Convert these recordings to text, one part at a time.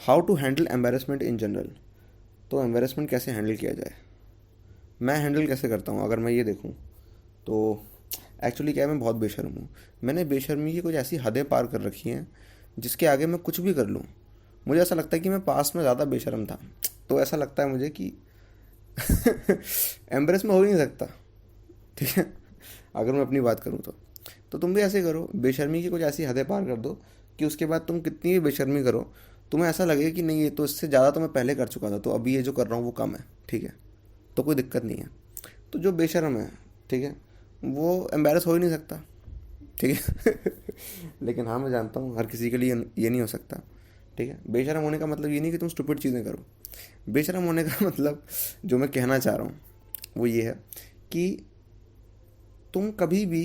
How to handle embarrassment in general. तो embarrassment कैसे handle किया जाए, मैं हैंडल कैसे करता हूँ अगर मैं ये देखूँ तो एक्चुअली क्या है, मैं बहुत बेशर्म हूँ। मैंने बेशर्मी की कुछ ऐसी हदें पार कर रखी हैं जिसके आगे मैं कुछ भी कर लूँ मुझे ऐसा लगता है कि मैं पास में ज़्यादा बेशर्म था। तो ऐसा लगता है मुझे कि एम्ब्रेस में हो ही नहीं सकता, ठीक है, अगर मैं अपनी बात करूँ तो तुम भी ऐसे करो, बेशर्मी की कुछ ऐसी हदें पार कर दो कि उसके बाद तुम कितनी भी बेशर्मी करो तुम्हें ऐसा लगे कि नहीं ये तो इससे ज़्यादा तो मैं पहले कर चुका था, तो अभी ये जो कर रहा हूँ वो कम है, ठीक है, तो कोई दिक्कत नहीं है। तो जो बेशर्म है, ठीक है, वो एम्बेरस हो ही नहीं सकता, ठीक है। लेकिन हाँ मैं जानता हूँ हर किसी के लिए ये नहीं हो सकता, ठीक है। बेशर्म होने का मतलब ये नहीं कि तुम स्टूपिड चीज़ें करो। बेशर्म होने का मतलब जो मैं कहना चाह रहा हूँ वो ये है कि तुम कभी भी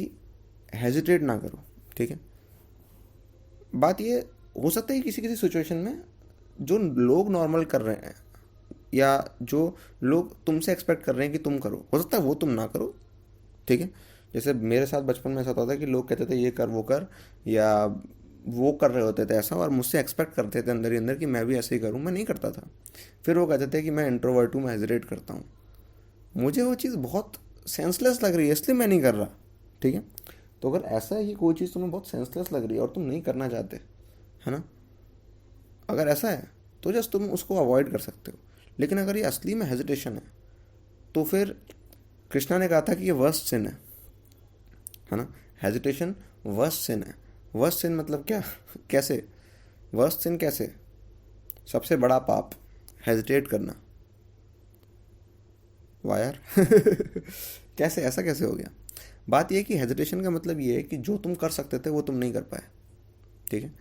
हेजिटेट ना करो, ठीक है। बात ये हो सकता है किसी किसी सिचुएशन में जो लोग नॉर्मल कर रहे हैं या जो लोग तुमसे एक्सपेक्ट कर रहे हैं कि तुम करो, हो सकता है वो तुम ना करो, ठीक है। जैसे मेरे साथ बचपन में ऐसा होता था कि लोग कहते थे ये कर वो कर, या वो कर रहे होते थे ऐसा और मुझसे एक्सपेक्ट करते थे अंदर ही अंदर कि मैं भी ऐसे ही करूँ, मैं नहीं करता था। फिर वो कहते थे कि मैं इंट्रोवर्ट हूँ, मैं हेजिटेट करता हूँ। मुझे वो चीज़ बहुत सेंसलेस लग रही है इसलिए मैं नहीं कर रहा, ठीक है। तो अगर ऐसा है कि कोई चीज़ तुम्हें बहुत सेंसलेस लग रही है और तुम नहीं करना चाहते, है ना, अगर ऐसा है तो जस्ट तुम उसको अवॉइड कर सकते हो। लेकिन अगर ये असली में हेजिटेशन है तो फिर कृष्णा ने कहा था कि ये वर्स्ट सिन है ना, हेजिटेशन वर्स्ट सिन है। वर्स्ट सिन मतलब क्या, कैसे, वर्स्ट सिन कैसे, सबसे बड़ा पाप हेजिटेट करना, वाह यार। कैसे, ऐसा कैसे हो गया। बात यह कि हेजिटेशन का मतलब ये है कि जो तुम कर सकते थे वो तुम नहीं कर पाए, ठीक है।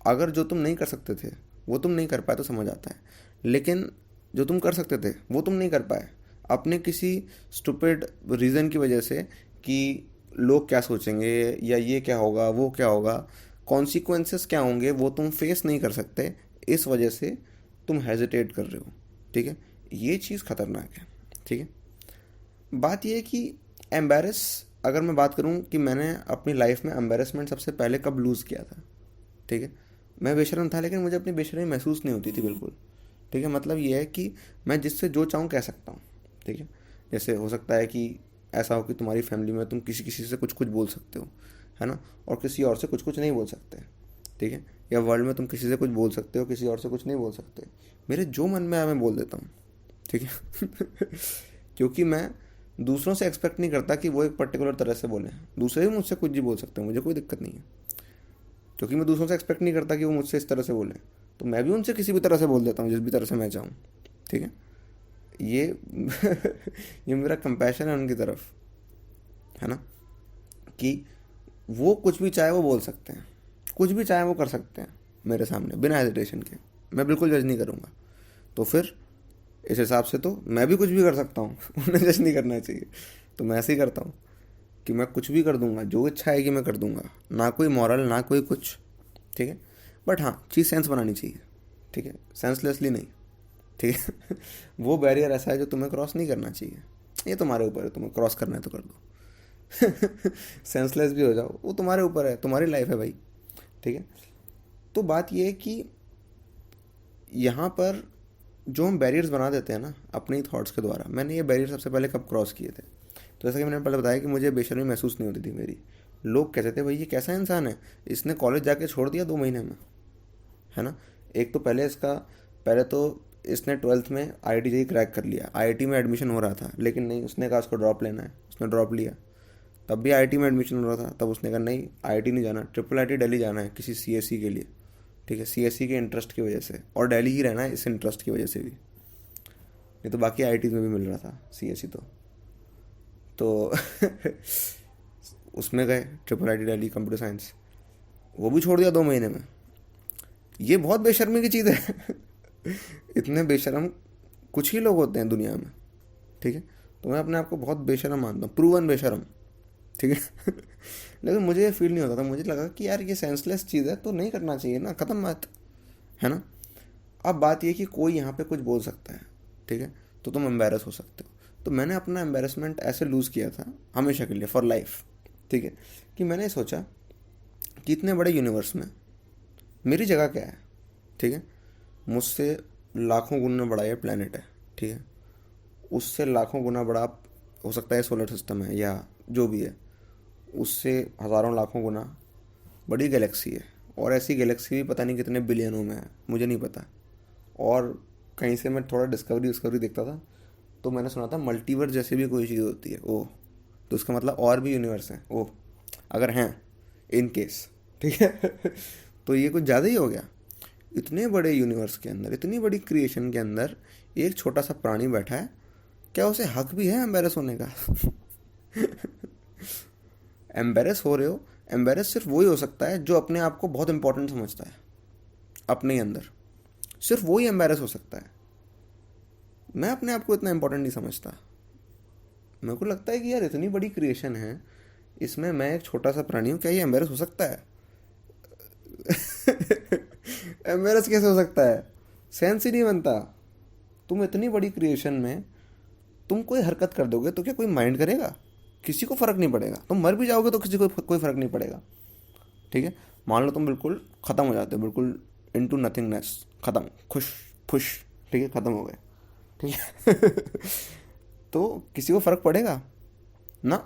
अगर जो तुम नहीं कर सकते थे वो तुम नहीं कर पाए तो समझ आता है, लेकिन जो तुम कर सकते थे वो तुम नहीं कर पाए अपने किसी स्टूपिड रीज़न की वजह से कि लोग क्या सोचेंगे या ये क्या होगा वो क्या होगा, कॉन्सिक्वेंसेस क्या होंगे वो तुम फेस नहीं कर सकते, इस वजह से तुम हेजिटेट कर रहे हो, ठीक है। ये चीज़ खतरनाक है, ठीक है। बात यह है कि एम्बेरस, अगर मैं बात करूं कि मैंने अपनी लाइफ में एम्बेरसमेंट सबसे पहले कब लूज़ किया था, ठीक है। मैं बेशरम था लेकिन मुझे अपनी बेशरमी महसूस नहीं होती थी बिल्कुल, ठीक है। मतलब ये है कि मैं जिससे जो चाहूँ कह सकता हूँ, ठीक है। जैसे हो सकता है कि ऐसा हो कि तुम्हारी फैमिली में तुम किसी किसी से कुछ कुछ बोल सकते हो, है ना, और किसी और से कुछ कुछ नहीं बोल सकते, ठीक है। या वर्ल्ड में तुम किसी से कुछ बोल सकते हो, किसी और से कुछ नहीं बोल सकते। मेरे जो मन में आया मैं बोल देता हूँ, ठीक है। क्योंकि मैं दूसरों से एक्सपेक्ट नहीं करता कि वो एक पर्टिकुलर तरह से बोलें, दूसरे भी मुझसे कुछ भी बोल सकते हैं, मुझे कोई दिक्कत नहीं है। क्योंकि मैं दूसरों से एक्सपेक्ट नहीं करता कि वो मुझसे इस तरह से बोलें, तो मैं भी उनसे किसी भी तरह से बोल देता हूँ जिस भी तरह से मैं चाहूँ, ठीक है। ये ये मेरा कंपैशन है उनकी तरफ, है ना, कि वो कुछ भी चाहे वो बोल सकते हैं, कुछ भी चाहे वो कर सकते हैं मेरे सामने बिना हेजिटेशन के, मैं बिल्कुल जज नहीं करूँगा। तो फिर इस हिसाब से तो मैं भी कुछ भी कर सकता हूँ। उन्हें जज नहीं करना चाहिए। तो मैं ऐसे ही करता हूँ कि मैं कुछ भी कर दूंगा, जो इच्छा आएगी मैं कर दूंगा, ना कोई मॉरल ना कोई कुछ, ठीक है। बट हाँ चीज़ सेंस बनानी चाहिए, ठीक है, सेंसलेसली नहीं, ठीक है। वो बैरियर ऐसा है जो तुम्हें क्रॉस नहीं करना चाहिए, ये तुम्हारे ऊपर है, तुम्हें क्रॉस करना है तो कर दो। सेंसलेस भी हो जाओ वो तुम्हारे ऊपर है, तुम्हारी लाइफ है भाई, ठीक है। तो बात ये है कि यहाँ पर जो हम बैरियर्स बना देते हैं ना अपने ही थॉट्स के द्वारा, मैंने ये बैरियर सबसे पहले कब क्रॉस किए थे, तो जैसा कि मैंने पहले बताया कि मुझे बेशर्मी महसूस नहीं होती थी मेरी। लोग कहते थे भाई ये कैसा इंसान है, इसने कॉलेज जाके छोड़ दिया 2 महीने में, है ना। एक तो पहले इसका, पहले तो इसने ट्वेल्थ में IIT जेई क्रैक कर लिया, IIT में एडमिशन हो रहा था लेकिन नहीं, उसने कहा उसको ड्रॉप लेना है, उसने ड्रॉप लिया। तब भी IIT में एडमिशन हो रहा था, तब उसने कहा नहीं IIT नहीं जाना, IIIT दिल्ली जाना है किसी CSE के लिए, ठीक है, CSE के इंटरेस्ट की वजह से, और दिल्ली ही रहना है इस इंटरेस्ट की वजह से भी, नहीं तो बाकी IIT में भी मिल रहा था CSE तो उसमें गए IIIT दिल्ली कंप्यूटर साइंस, वो भी छोड़ दिया 2 महीने में। ये बहुत बेशर्मी की चीज़ है। इतने बेशर्म कुछ ही लोग होते हैं दुनिया में, ठीक है। तो मैं अपने आप को बहुत बेशर्म मानता हूँ, प्रूवन बेशर्म, ठीक है। लेकिन मुझे ये फील नहीं होता था, मुझे लगा कि यार ये सेंसलेस चीज़ है तो नहीं करना चाहिए ना, ख़त्म बात, है ना। अब बात ये कि कोई यहाँ पे कुछ बोल सकता है, ठीक है, तो तुम एम्बेरस हो सकते हो। तो मैंने अपना एम्बेरसमेंट ऐसे लूज़ किया था हमेशा के लिए, फॉर लाइफ, ठीक है, कि मैंने सोचा कि इतने बड़े यूनिवर्स में मेरी जगह क्या है, ठीक है। मुझसे लाखों गुना बड़ा ये प्लेनेट है, ठीक है, उससे लाखों गुना बड़ा हो सकता है सोलर सिस्टम है या जो भी है, उससे हज़ारों लाखों गुना बड़ी गैलेक्सी है, और ऐसी गैलेक्सी भी पता नहीं कितने बिलियनों में है, मुझे नहीं पता। और कहीं से मैं थोड़ा डिस्कवरी देखता था, तो मैंने सुना था मल्टीवर्स जैसी भी कोई चीज़ होती है, ओह, तो उसका मतलब और भी यूनिवर्स हैं, ओह, अगर हैं, इन केस, ठीक है। तो ये कुछ ज़्यादा ही हो गया। इतने बड़े यूनिवर्स के अंदर, इतनी बड़ी क्रिएशन के अंदर एक छोटा सा प्राणी बैठा है, क्या उसे हक भी है एम्बेरस होने का? एम्बेरस हो रहे हो, एम्बेरस सिर्फ वही हो सकता है जो अपने आप को बहुत इंपॉर्टेंट समझता है अपने ही अंदर, सिर्फ वही एम्बेरस हो सकता है। मैं अपने आप को इतना इंपॉर्टेंट नहीं समझता। मेरे को लगता है कि यार इतनी बड़ी क्रिएशन है, इसमें मैं एक छोटा सा प्राणी हूँ, क्या ये एम्बेरस हो सकता है? एम्बेरस कैसे हो सकता है? सेंस ही नहीं बनता। तुम इतनी बड़ी क्रिएशन में तुम कोई हरकत कर दोगे तो क्या कोई माइंड करेगा? किसी को फर्क नहीं पड़ेगा। तुम मर भी जाओगे तो किसी को कोई फर्क नहीं पड़ेगा, ठीक है। मान लो तुम बिल्कुल ख़त्म हो जाते हो, बिल्कुल इनटू नथिंगनेस, ख़त्म, खुश खुश, ठीक है, ख़त्म हो गए, ठीक है। तो किसी को फ़र्क पड़ेगा ना?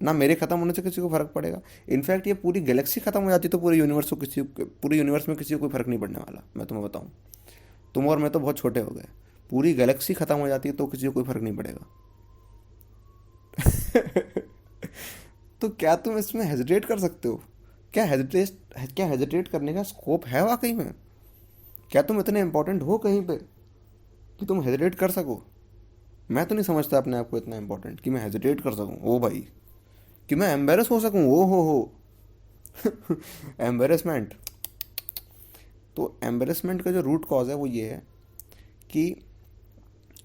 ना मेरे ख़त्म होने से किसी को फ़र्क पड़ेगा। इनफैक्ट ये पूरी गैलेक्सी ख़त्म हो जाती तो पूरे यूनिवर्स में किसी को कोई फ़र्क नहीं पड़ने वाला। मैं तुम्हें बताऊँ, तुम और मैं तो बहुत छोटे हो गए, पूरी गैलेक्सी ख़त्म हो जाती है तो किसी को कोई फ़र्क नहीं पड़ेगा। तो क्या तुम इसमें हेजिटेट कर सकते हो? क्या हेजिटेट करने का स्कोप है वाकई में? क्या तुम इतने इंपॉर्टेंट हो कहीं पे कि तुम हेजिटेट कर सको? मैं तो नहीं समझता अपने आप को इतना इंपॉर्टेंट कि मैं हेजिटेट कर सकूं, ओ भाई, कि मैं एम्बेरस हो सकूं, ओ हो। एम्बेरसमेंट। तो एम्बेरसमेंट का जो रूट कॉज है वो ये है कि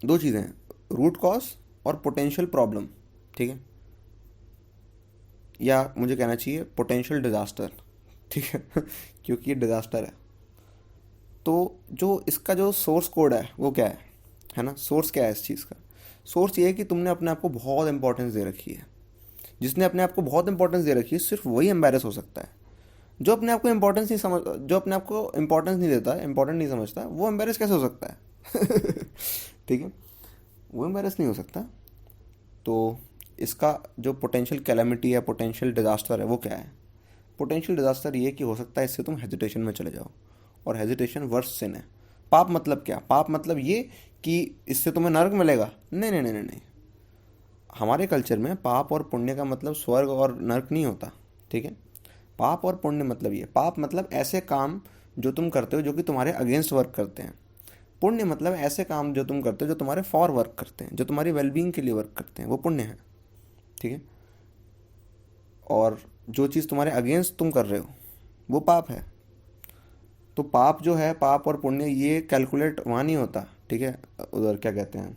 दो चीज़ें हैं, रूट कॉज और पोटेंशियल प्रॉब्लम, ठीक है, या मुझे कहना चाहिए पोटेंशियल डिज़ास्टर, ठीक है। क्योंकि ये डिज़ास्टर है। तो जो इसका जो सोर्स कोड है वो क्या है ना? सोर्स क्या है इस चीज़ का? सोर्स ये है कि तुमने अपने आप को बहुत इंपॉर्टेंस दे रखी है। जिसने अपने आप को बहुत इंपॉर्टेंस दे रखी है सिर्फ वही एम्बेरस हो सकता है। जो अपने आप को इंपॉर्टेंस नहीं समझ जो अपने आप को इंपॉर्टेंस नहीं देता, इंपॉर्टेंट नहीं समझता, वो एम्बेरस कैसे हो सकता है? ठीक है, वो एम्बेरस नहीं हो सकता। तो इसका जो पोटेंशियल कैलेमिटी है, पोटेंशियल डिज़ास्टर है, वो क्या है? पोटेंशियल डिज़ास्टर ये कि हो सकता है इससे तुम हेजिटेशन में चले जाओ, और हेजिटेशन वर्स्ट सिन है। पाप मतलब क्या? पाप मतलब ये कि इससे तुम्हें नरक मिलेगा? नहीं नहीं नहीं नहीं नहीं। हमारे कल्चर में पाप और पुण्य का मतलब स्वर्ग और नरक नहीं होता, ठीक है। पाप और पुण्य मतलब ये, पाप मतलब ऐसे काम जो तुम करते हो जो कि तुम्हारे अगेंस्ट वर्क करते हैं। पुण्य मतलब ऐसे काम जो तुम करते हो जो तुम्हारे फॉर वर्क करते हैं, जो तुम्हारी वेलबींग के लिए वर्क करते हैं, वो पुण्य है, ठीक है। और जो चीज़ तुम्हारे अगेंस्ट तुम कर रहे हो वो पाप है। तो पाप जो है, पाप और पुण्य, ये कैलकुलेट वहाँ नहीं होता, ठीक है। उधर क्या कहते हैं,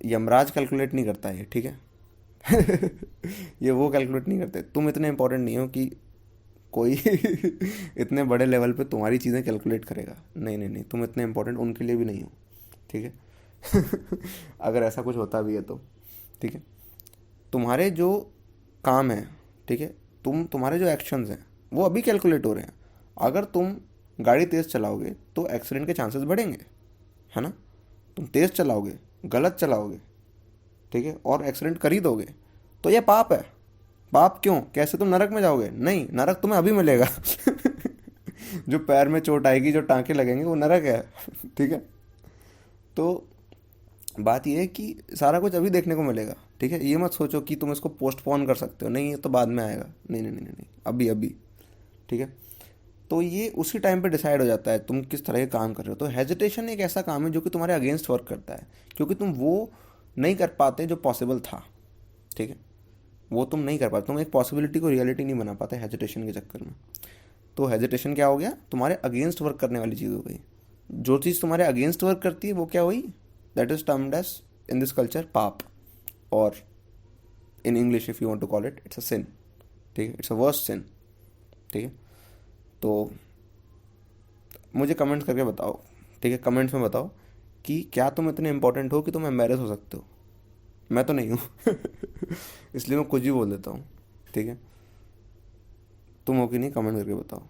यमराज कैलकुलेट नहीं करता ये, ठीक है। ये वो कैलकुलेट नहीं करते। तुम इतने इंपॉर्टेंट नहीं हो कि कोई इतने बड़े लेवल पे तुम्हारी चीज़ें कैलकुलेट करेगा। नहीं नहीं नहीं, तुम इतने इंपॉर्टेंट उनके लिए भी नहीं हो, ठीक है। अगर ऐसा कुछ होता भी है तो, ठीक है। तुम्हारे जो काम है, ठीक है, तुम्हारे जो एक्शंस हैं वो अभी कैलकुलेट हो रहे हैं। अगर तुम गाड़ी तेज़ चलाओगे तो एक्सीडेंट के चांसेस बढ़ेंगे, है ना। तुम तेज़ चलाओगे, गलत चलाओगे, ठीक है, और एक्सीडेंट कर ही दोगे, तो यह पाप है। पाप क्यों? कैसे? तुम नरक में जाओगे? नहीं, नरक तुम्हें अभी मिलेगा। जो पैर में चोट आएगी, जो टांके लगेंगे, वो नरक है। ठीक है। तो बात यह है कि सारा कुछ अभी देखने को मिलेगा, ठीक है। ये मत सोचो कि तुम इसको पोस्टपोन कर सकते हो, नहीं ये तो बाद में आएगा, नहीं नहीं नहीं नहीं, अभी अभी, ठीक है। तो ये उसी टाइम पे डिसाइड हो जाता है तुम किस तरह के काम कर रहे हो। तो हेजिटेशन एक ऐसा काम है जो कि तुम्हारे अगेंस्ट वर्क करता है, क्योंकि तुम वो नहीं कर पाते जो पॉसिबल था, ठीक है। वो तुम नहीं कर पाते, तुम एक पॉसिबिलिटी को रियलिटी नहीं बना पाते हेजिटेशन के चक्कर में। तो हेजिटेशन क्या हो गया? तुम्हारे अगेंस्ट वर्क करने वाली चीज़ हो गई। जो चीज़ तुम्हारे अगेंस्ट वर्क करती है वो क्या हुई? That is termed as in this culture पाप, और in English if you want to call it, it's a sin, ठीक है, इट्स अ वर्स्ट सिन, ठीक है। तो मुझे कमेंट्स करके बताओ, ठीक है, कमेंट्स में बताओ कि क्या तुम इतने इंपॉर्टेंट हो कि तुम एम्बेरस हो सकते हो। मैं तो नहीं हूँ। इसलिए मैं कुछ भी बोल देता हूँ, ठीक है। तुम हो कि नहीं, कमेंट करके बताओ।